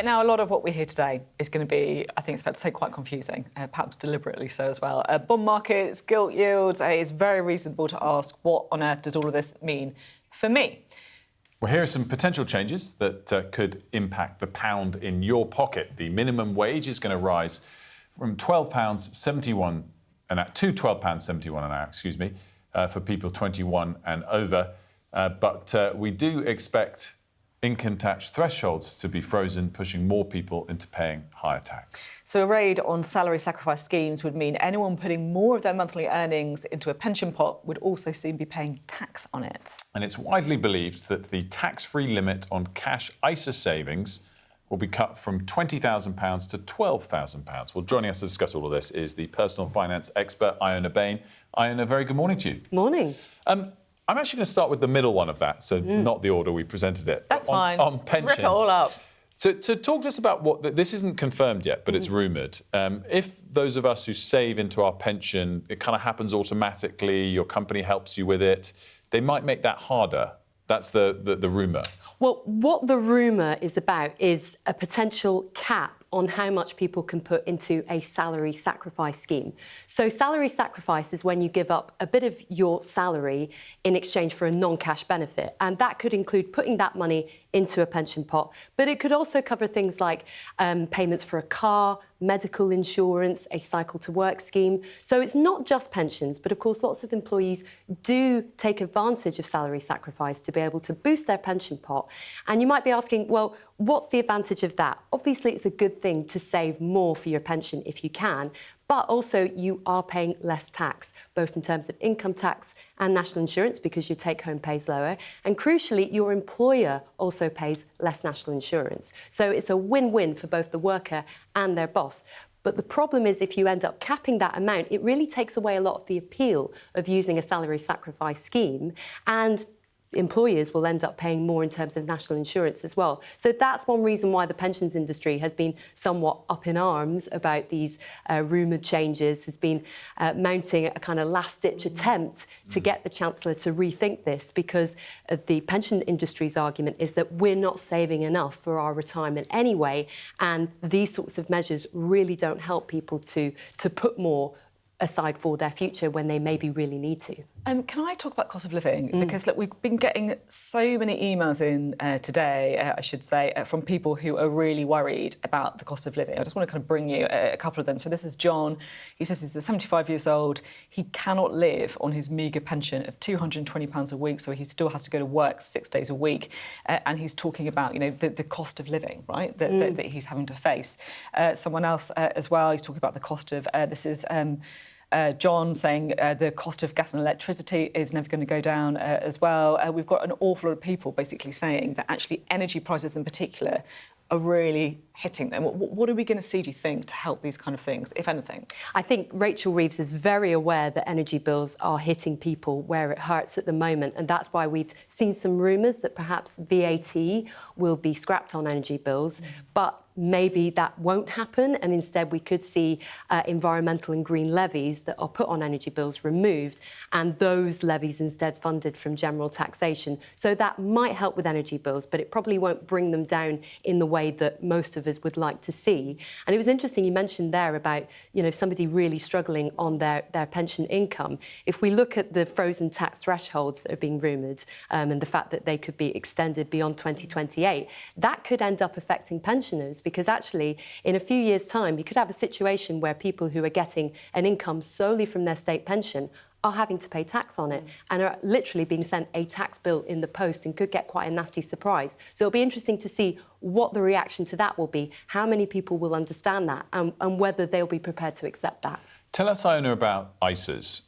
Now, a lot of what we hear today is going to be, I think it's fair to say, quite confusing, perhaps deliberately so as well. Bond markets, gilt yields, it's very reasonable to ask, what on earth does all of this mean for me? Well, here are some potential changes that could impact the pound in your pocket. The minimum wage is going to rise from £12.71 to £12.71 an hour, for people 21 and over. But we do expect income tax thresholds to be frozen, pushing more people into paying higher tax. So a raid on salary sacrifice schemes would mean anyone putting more of their monthly earnings into a pension pot would also soon be paying tax on it. And it's widely believed that the tax-free limit on cash ISA savings will be cut from £20,000 to £12,000. Well, joining us to discuss all of this is the personal finance expert, Iona Bain. Iona, very good morning to you. Morning. I'm actually going to start with the middle one of that, so not the order we presented it. That's fine. On pensions. Rip it all up. So talk to us about what... This isn't confirmed yet, but it's rumoured. If those of us who save into our pension, it kind of happens automatically, your company helps you with it, they might make that harder. That's the rumour. Well, what the rumour is about is a potential cap on how much people can put into a salary sacrifice scheme. So salary sacrifice is when you give up a bit of your salary in exchange for a non-cash benefit. And that could include putting that money into a pension pot. But it could also cover things like payments for a car, medical insurance, a cycle to work scheme. So it's not just pensions, but of course lots of employees do take advantage of salary sacrifice to be able to boost their pension pot. And you might be asking, well, what's the advantage of that? Obviously, it's a good thing to save more for your pension if you can, but also you are paying less tax, both in terms of income tax and national insurance because your take-home pay is lower. And crucially, your employer also pays less national insurance. So it's a win-win for both the worker and their boss. But the problem is if you end up capping that amount, it really takes away a lot of the appeal of using a salary sacrifice scheme, and employers will end up paying more in terms of national insurance as well. So that's one reason why the pensions industry has been somewhat up in arms about these rumoured changes, has been mounting a kind of last-ditch attempt to get the Chancellor to rethink this, because the pension industry's argument is that we're not saving enough for our retirement anyway, and these sorts of measures really don't help people to put more aside for their future when they maybe really need to. Can I talk about cost of living? Because look, we've been getting so many emails in today, I should say, from people who are really worried about the cost of living. I just want to kind of bring you a couple of them. So this is John. He says he's 75 years old. He cannot live on his meagre pension of £220 a week, so he still has to go to work 6 days a week. And he's talking about, you know, the cost of living, right, that he's having to face. Someone else as well, he's talking about the cost of... this is... John saying the cost of gas and electricity is never going to go down as well. We've got an awful lot of people basically saying that actually energy prices in particular are really hitting them. What are we going to see, do you think, to help these kind of things, if anything? I think Rachel Reeves is very aware that energy bills are hitting people where it hurts at the moment, and that's why we've seen some rumours that perhaps VAT will be scrapped on energy bills, but maybe that won't happen, and instead we could see environmental and green levies that are put on energy bills removed, and those levies instead funded from general taxation. So that might help with energy bills, but it probably won't bring them down in the way that most of us would like to see. And it was interesting you mentioned there about, you know, somebody really struggling on their pension income. If we look at the frozen tax thresholds that are being rumoured, and the fact that they could be extended beyond 2028, that could end up affecting pensioners, because actually in a few years' time you could have a situation where people who are getting an income solely from their state pension are having to pay tax on it and are literally being sent a tax bill in the post and could get quite a nasty surprise. So it'll be interesting to see what the reaction to that will be, how many people will understand that, and whether they'll be prepared to accept that. Tell us, Iona, about ISAs,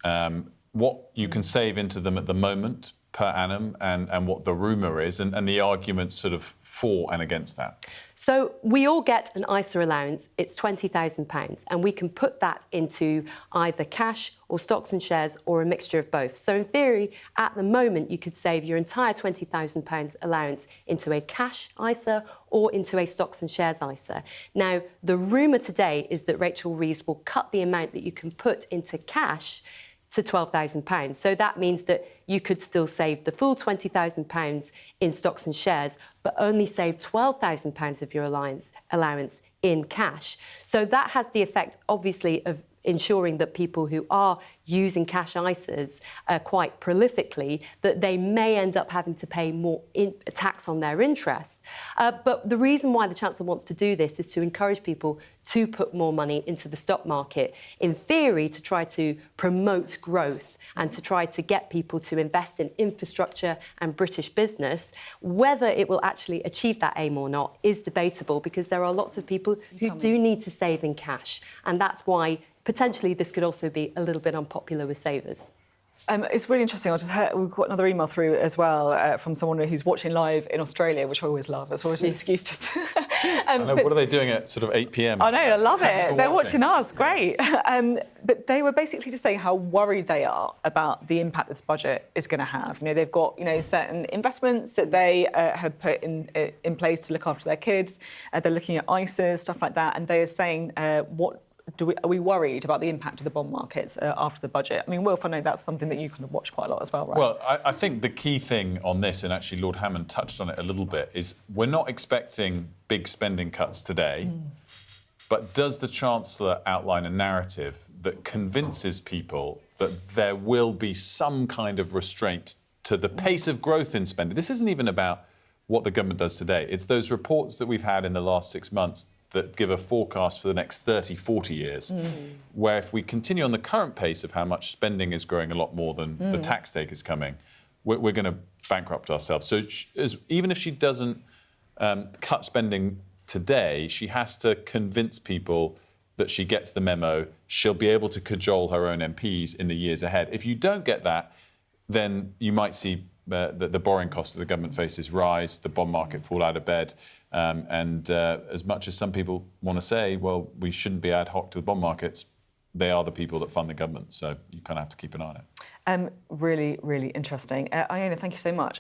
what you can save into them at the moment per annum, and what the rumour is, and the arguments sort of for and against that. So we all get an ISA allowance. It's £20,000, and we can put that into either cash or stocks and shares or a mixture of both. So in theory, at the moment, you could save your entire £20,000 allowance into a cash ISA or into a stocks and shares ISA. Now, the rumour today is that Rachel Reeves will cut the amount that you can put into cash to £12,000. So that means that you could still save the full £20,000 in stocks and shares, but only save £12,000 of your allowance in cash. So that has the effect, obviously, of ensuring that people who are using cash ISAs quite prolifically, that they may end up having to pay more tax on their interest. But the reason why the Chancellor wants to do this is to encourage people to put more money into the stock market, in theory, to try to promote growth and to try to get people to invest in infrastructure and British business. Whether it will actually achieve that aim or not is debatable, because there are lots of people who do need to save in cash. And that's why potentially this could also be a little bit unpopular with savers. It's really interesting. We've got another email through as well from someone who's watching live in Australia, which I always love. It's always an excuse just to... What are they doing at sort of 8 p.m? I know, I love it. They're watching us, great. But they were basically just saying how worried they are about the impact this budget is going to have. You know, they've got, certain investments that they had put in place to look after their kids. They're looking at ISAs, stuff like that, and they are saying are we worried about the impact of the bond markets after the budget? I mean, Wilf, I know that's something that you kind of watch quite a lot as well, right? Well, I think the key thing on this, and actually Lord Hammond touched on it a little bit, is we're not expecting big spending cuts today, but does the Chancellor outline a narrative that convinces people that there will be some kind of restraint to the pace of growth in spending? This isn't even about what the government does today. It's those reports that we've had in the last 6 months that give a forecast for the next 30, 40 years, where if we continue on the current pace of how much spending is growing a lot more than the tax take is coming, we're going to bankrupt ourselves. So even if she doesn't cut spending today, she has to convince people that she gets the memo. She'll be able to cajole her own MPs in the years ahead. If you don't get that, then you might see the borrowing costs that the government faces rise, the bond market fall out of bed. And as much as some people want to say, well, we shouldn't be ad hoc to the bond markets, they are the people that fund the government. So you kind of have to keep an eye on it. Really, really interesting. Iona, thank you so much.